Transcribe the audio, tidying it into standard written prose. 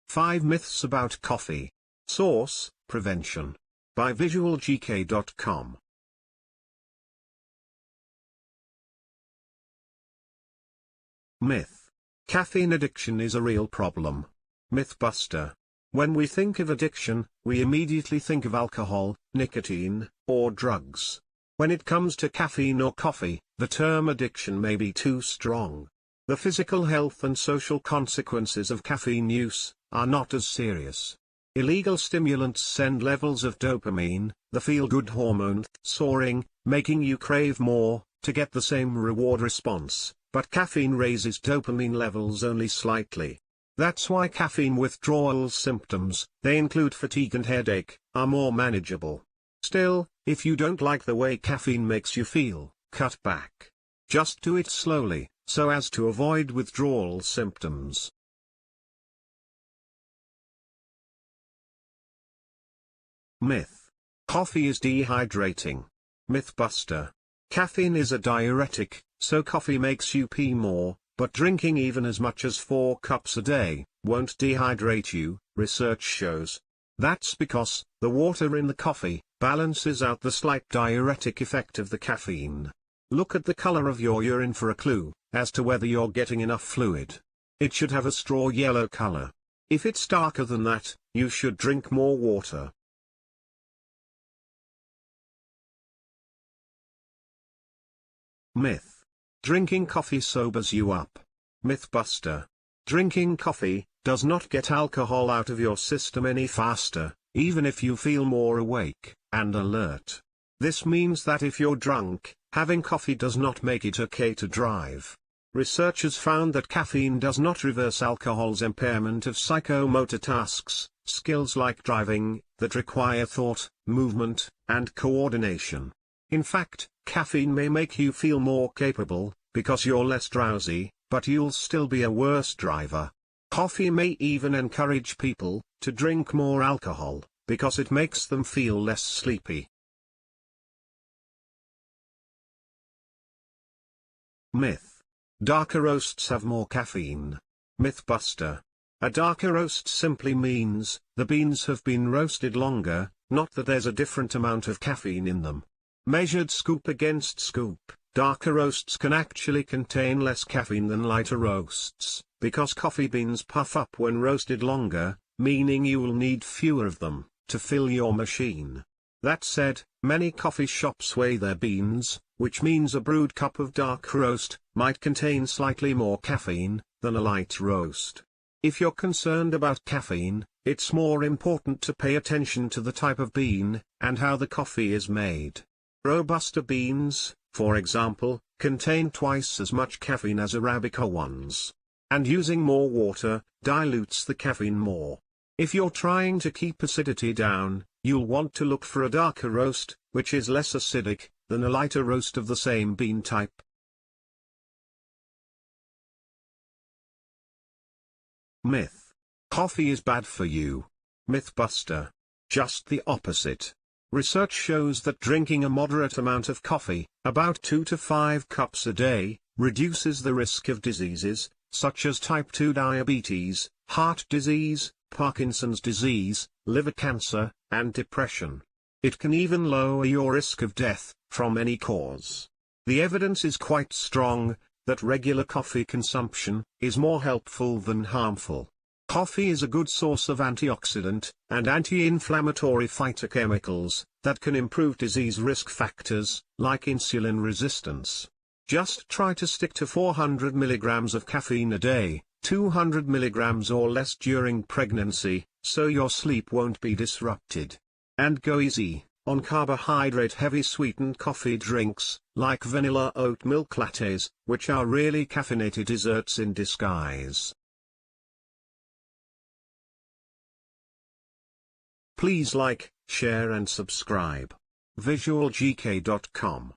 5 Myths About Coffee. Source, Prevention. By visualgk.com. Myth. Caffeine addiction is a real problem. MythBuster. When we think of addiction, we immediately think of alcohol, nicotine, or drugs. When it comes to caffeine or coffee, the term addiction may be too strong. The physical health and social consequences of caffeine use are not as serious. Illegal stimulants send levels of dopamine, the feel-good hormone, soaring, making you crave more, to get the same reward response, but caffeine raises dopamine levels only slightly. That's why caffeine withdrawal symptoms, they include fatigue and headache, are more manageable. Still, if you don't like the way caffeine makes you feel, cut back. Just do it slowly, so as to avoid withdrawal symptoms. Myth. Coffee is dehydrating. MythBuster. Caffeine is a diuretic, so coffee makes you pee more, but drinking even as much as 4 cups a day won't dehydrate you, research shows. That's because the water in the coffee balances out the slight diuretic effect of the caffeine. Look at the color of your urine for a clue as to whether you're getting enough fluid. It should have a straw yellow color. If it's darker than that, you should drink more water. Myth. Drinking coffee sobers you up. MythBuster. Drinking coffee does not get alcohol out of your system any faster, even if you feel more awake and alert. This means that if you're drunk, having coffee does not make it okay to drive. Researchers found that caffeine does not reverse alcohol's impairment of psychomotor tasks, skills like driving, that require thought, movement, and coordination. In fact, caffeine may make you feel more capable, because you're less drowsy, but you'll still be a worse driver. Coffee may even encourage people to drink more alcohol, because it makes them feel less sleepy. Myth. Darker roasts have more caffeine. MythBuster. A darker roast simply means the beans have been roasted longer, not that there's a different amount of caffeine in them. Measured scoop against scoop, darker roasts can actually contain less caffeine than lighter roasts, because coffee beans puff up when roasted longer, meaning you will need fewer of them to fill your machine. That said, many coffee shops weigh their beans, which means a brewed cup of dark roast might contain slightly more caffeine than a light roast. If you're concerned about caffeine, it's more important to pay attention to the type of bean and how the coffee is made. Robusta beans, for example, contain twice as much caffeine as Arabica ones. And using more water dilutes the caffeine more. If you're trying to keep acidity down, you'll want to look for a darker roast, which is less acidic than a lighter roast of the same bean type. Myth. Coffee is bad for you. MythBuster. Just the opposite. Research shows that drinking a moderate amount of coffee, about 2 to 5 cups a day, reduces the risk of diseases, such as type 2 diabetes, heart disease, Parkinson's disease, liver cancer, and depression. It can even lower your risk of death from any cause. The evidence is quite strong that regular coffee consumption is more helpful than harmful. Coffee is a good source of antioxidant and anti-inflammatory phytochemicals that can improve disease risk factors, like insulin resistance. Just try to stick to 400 mg of caffeine a day, 200 mg or less during pregnancy, so your sleep won't be disrupted. And go easy on carbohydrate-heavy sweetened coffee drinks, like vanilla oat milk lattes, which are really caffeinated desserts in disguise. Please like, share and subscribe. visualgk.com